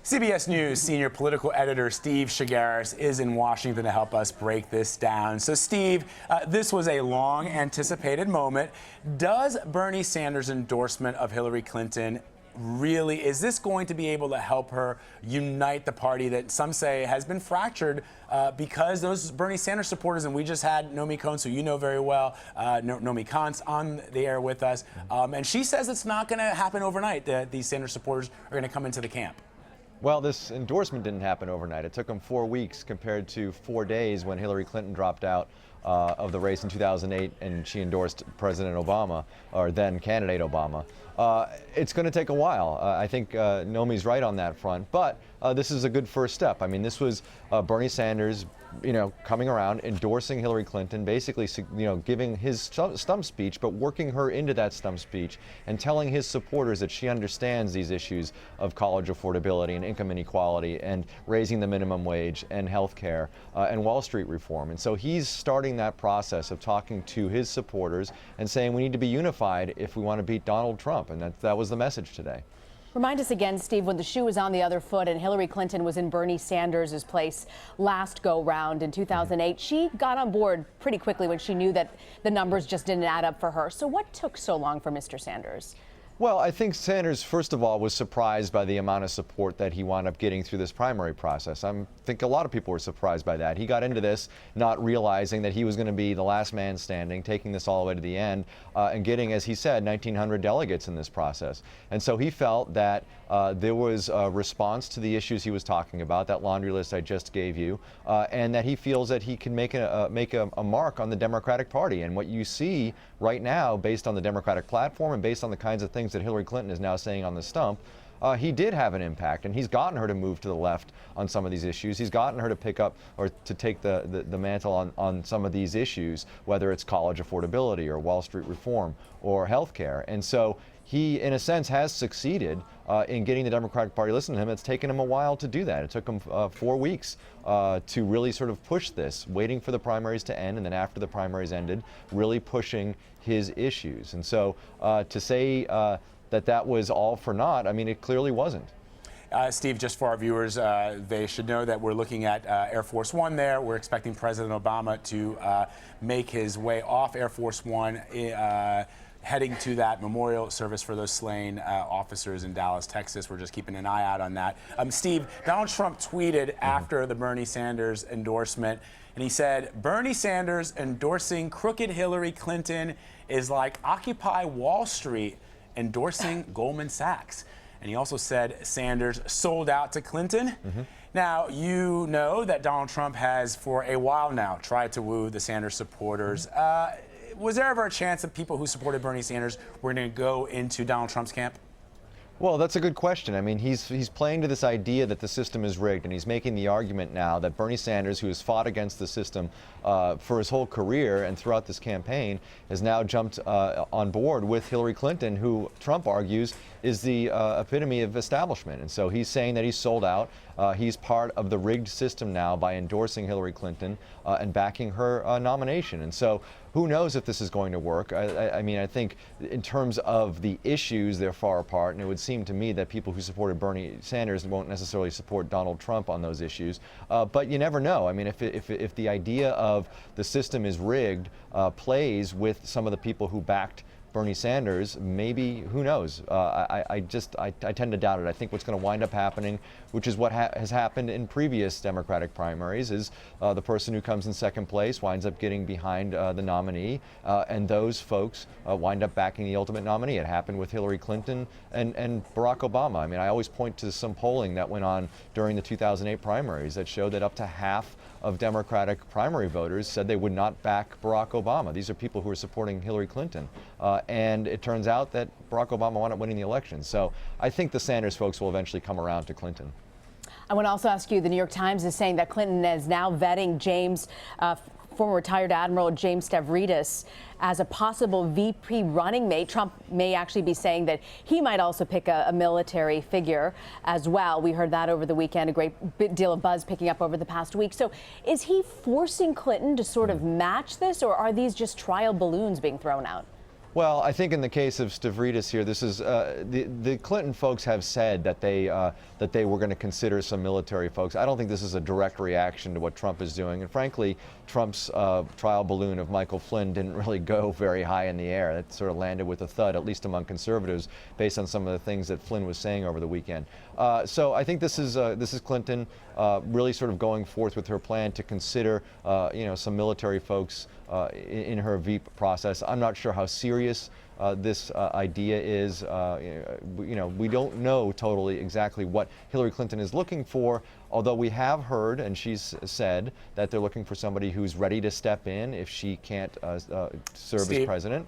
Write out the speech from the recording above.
CBS News senior political editor Steve Chaggaris is in Washington to help us break this down. So, Steve, this was a long-anticipated moment. Does Bernie Sanders' endorsement of Hillary Clinton is this going to be able to help her unite the party that some say has been fractured because those Bernie Sanders supporters, and we just had Nomi Cohn, who you know very well, Nomi Cohn's on the air with us, and she says it's not going to happen overnight, that these Sanders supporters are going to come into the camp. Well, this endorsement didn't happen overnight. It took them 4 weeks compared to 4 days when Hillary Clinton dropped out of the race in 2008 and she endorsed President Obama, or then candidate Obama. It's going to take a while. I think Nomi's right on that front, but this is a good first step. I mean, this was Bernie Sanders, coming around, endorsing Hillary Clinton, basically, giving his stump speech, but working her into that stump speech and telling his supporters that she understands these issues of college affordability and income inequality and raising the minimum wage and health care and Wall Street reform. And so he's starting that process of talking to his supporters and saying we need to be unified if we want to beat Donald Trump. And that was the message today. Remind us again, Steve, when the shoe was on the other foot and Hillary Clinton was in Bernie Sanders' place last go-round in 2008, she got on board pretty quickly when she knew that the numbers just didn't add up for her. So what took so long for Mr. Sanders? Well, I think Sanders, first of all, was surprised by the amount of support that he wound up getting through this primary process. I think a lot of people were surprised by that. He got into this not realizing that he was going to be the last man standing, taking this all the way to the end, and getting, as he said, 1,900 delegates in this process. And so he felt that there was a response to the issues he was talking about, that laundry list I just gave you, and that he feels that he can make a mark on the Democratic Party. And what you see right now, based on the Democratic platform and based on the kinds of things that Hillary Clinton is now saying on the stump, he did have an impact, and he's gotten her to move to the left on some of these issues. He's gotten her to pick up or to take the mantle on some of these issues, whether it's college affordability or Wall Street reform or health care. And so he, in a sense, has succeeded in getting the Democratic Party to listen to him. It's taken him a while to do that. It took him 4 weeks to really sort of push this, waiting for the primaries to end, and then after the primaries ended, really pushing his issues. And so to say that was all for naught, I mean, it clearly wasn't. Steve, just for our viewers, they should know that we're looking at Air Force One there. We're expecting President Obama to make his way off Air Force One, heading to that memorial service for those slain officers in Dallas, Texas. We're just keeping an eye out on that. Steve, Donald Trump tweeted after the Bernie Sanders endorsement, and he said, Bernie Sanders endorsing crooked Hillary Clinton is like Occupy Wall Street endorsing Goldman Sachs. And he also said Sanders sold out to Clinton. Now, you know that Donald Trump has, for a while now, tried to woo the Sanders supporters. Was there ever a chance that people who supported Bernie Sanders were going to go into Donald Trump's camp? Well, that's a good question. I mean, he's playing to this idea that the system is rigged, and he's making the argument now that Bernie Sanders, who has fought against the system for his whole career and throughout this campaign, has now jumped on board with Hillary Clinton, who Trump argues is the epitome of establishment. And so he's saying that he's sold out. He's part of the rigged system now by endorsing Hillary Clinton and backing her nomination. And so who knows if this is going to work? I mean, I think in terms of the issues, they're far apart, and it would seem to me that people who supported Bernie Sanders won't necessarily support Donald Trump on those issues. But you never know. I mean, if the idea of the system is rigged plays with some of the people who backed Bernie Sanders, maybe, who knows? I tend to doubt it. I think what's going to wind up happening, which is what has happened in previous Democratic primaries, is the person who comes in second place winds up getting behind the nominee, and those folks wind up backing the ultimate nominee. It happened with Hillary Clinton and Barack Obama. I mean, I always point to some polling that went on during the 2008 primaries that showed that up to half of Democratic primary voters said they would not back Barack Obama. These are people who are supporting Hillary Clinton. And it turns out that Barack Obama wound up winning the election. So I think the Sanders folks will eventually come around to Clinton. I want to also ask you, the New York Times is saying that Clinton is now vetting former retired Admiral James Stavridis as a possible VP running mate. Trump may actually be saying that he might also pick a military figure as well. We heard that over the weekend, a great deal of buzz picking up over the past week. So is he forcing Clinton to sort of match this, or are these just trial balloons being thrown out? Well, I think in the case of Stavridis here, this is the Clinton folks have said that they were going to consider some military folks. I don't think this is a direct reaction to what Trump is doing. And frankly, Trump's trial balloon of Michael Flynn didn't really go very high in the air. It sort of landed with a thud, at least among conservatives, based on some of the things that Flynn was saying over the weekend. So I think this is Clinton really sort of going forth with her plan to consider some military folks in her veep process. I'm not sure how serious this idea is. We don't know totally exactly what Hillary Clinton is looking for, although we have heard, and she's said, that they're looking for somebody who's ready to step in if she can't serve as president.